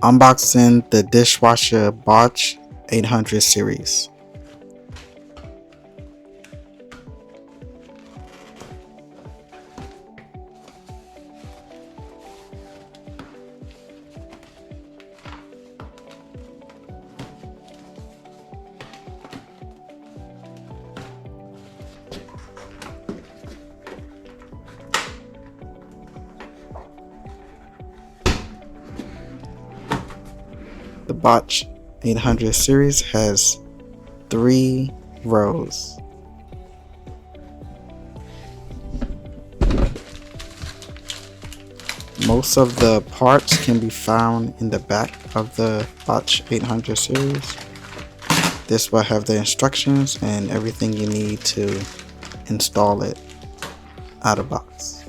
Unboxing the Dishwasher Bosch 800 series. The Bosch 800 series has 3 rows. Most of the parts can be found in the back of the Bosch 800 series. This will have the instructions and everything you need to install it out of box.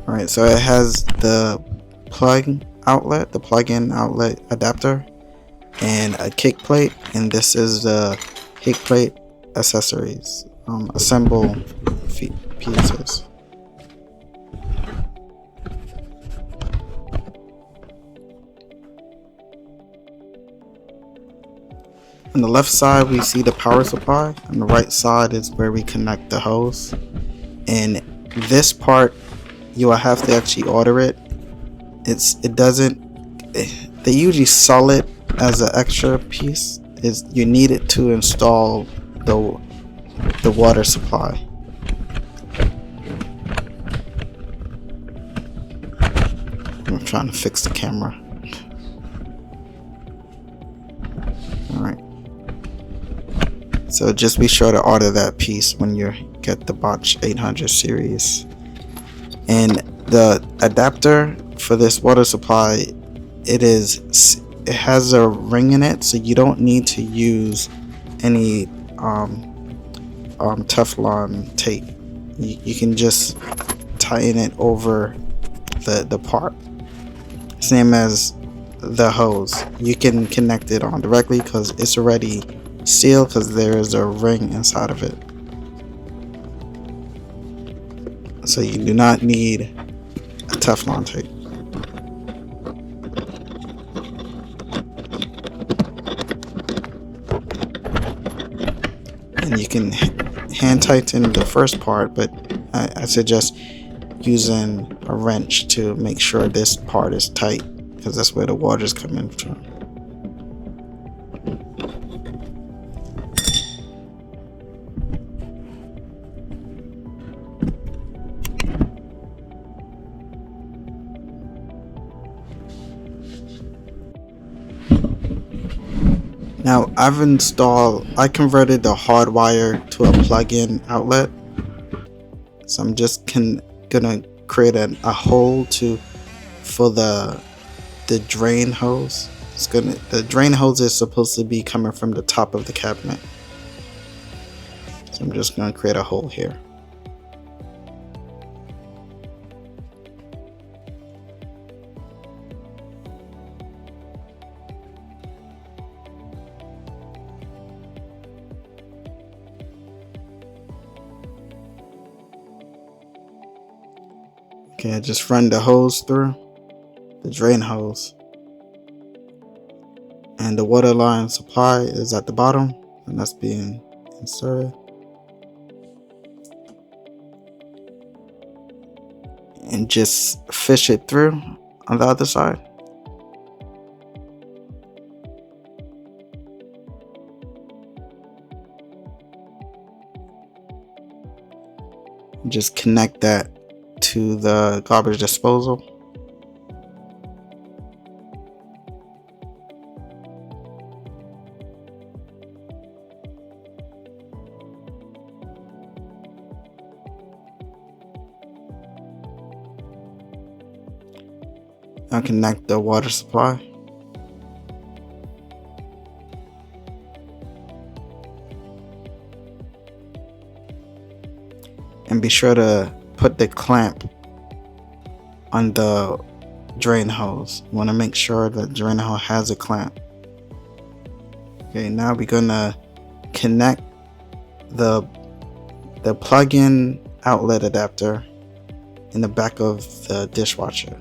Alright, so it has the plug-in outlet adapter and a kick plate, and this is the kick plate accessories, assemble pieces. On the left side we see the power supply, on the right side is where we connect the hose, and this part you will have to actually order it. They usually sell it as an extra piece. You need it to install the water supply. I'm trying to fix the camera. Alright, so just be sure to order that piece when you get the Bosch 800 series. And the adapter for this water supply, it has a ring in it, so you don't need to use any Teflon tape. You can just tighten it over the part, same as the hose. You can connect it on directly because it's already sealed, because there is a ring inside of it. So you do not need a Teflon tape. And you can hand tighten the first part, but I suggest using a wrench to make sure this part is tight, because that's where the water is coming from. Now I converted the hard wire to a plug-in outlet, so I'm just gonna create a hole for the drain hose. The drain hose is supposed to be coming from the top of the cabinet, so I'm just gonna create a hole here. Okay, I just run the hose through, the drain hose, and the water line supply is at the bottom, and that's being inserted. And just fish it through on the other side. Just connect that to the garbage disposal. Now connect the water supply. And be sure to put the clamp on the drain hose. You want to make sure that the drain hose has a clamp. Okay, now we're gonna connect the plug-in outlet adapter in the back of the dishwasher.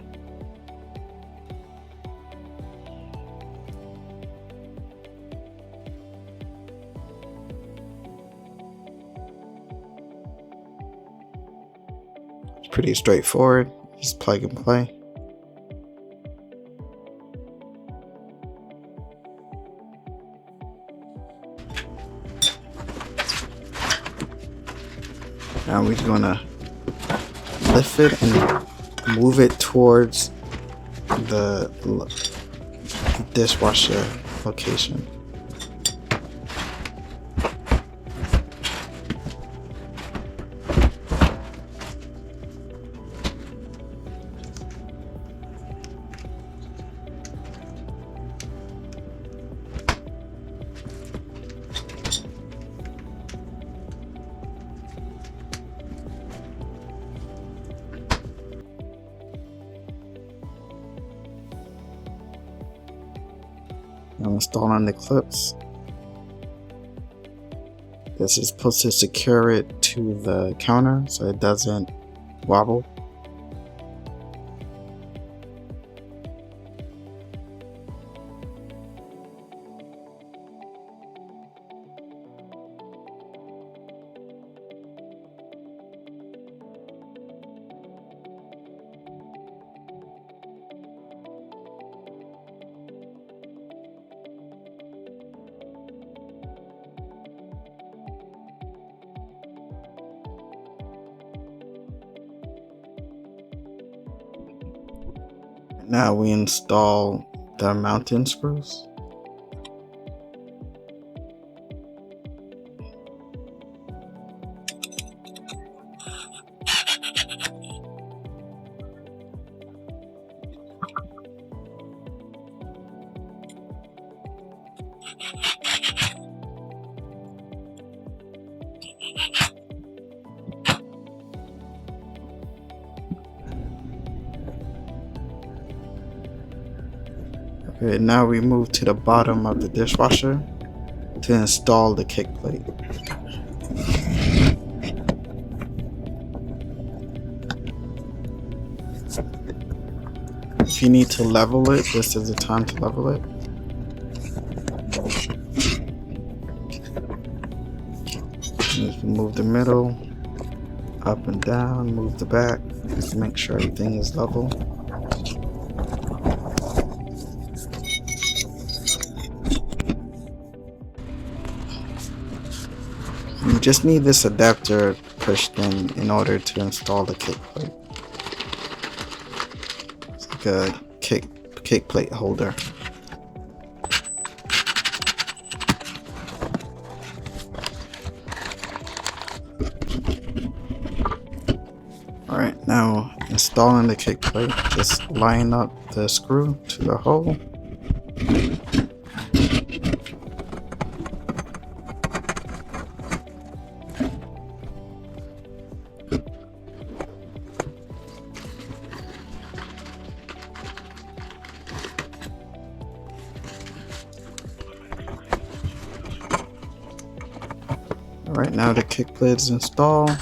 It's pretty straightforward, just plug and play. Now we're gonna lift it and move it towards the dishwasher location. I'm installing the clips. This is supposed to secure it to the counter so it doesn't wobble. Now we install the mounting screws. Okay, now we move to the bottom of the dishwasher to install the kick plate. If you need to level it, this is the time to level it. Just move the middle, up and down, move the back, just make sure everything is level. You just need this adapter pushed in order to install the kick plate. It's like a kick plate holder. Alright, now installing the kick plate, just line up the screw to the hole. Alright, now the kick plate is installed.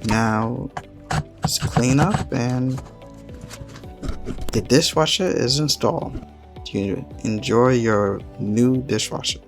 Now just clean up and the dishwasher is installed. You enjoy your new dishwasher.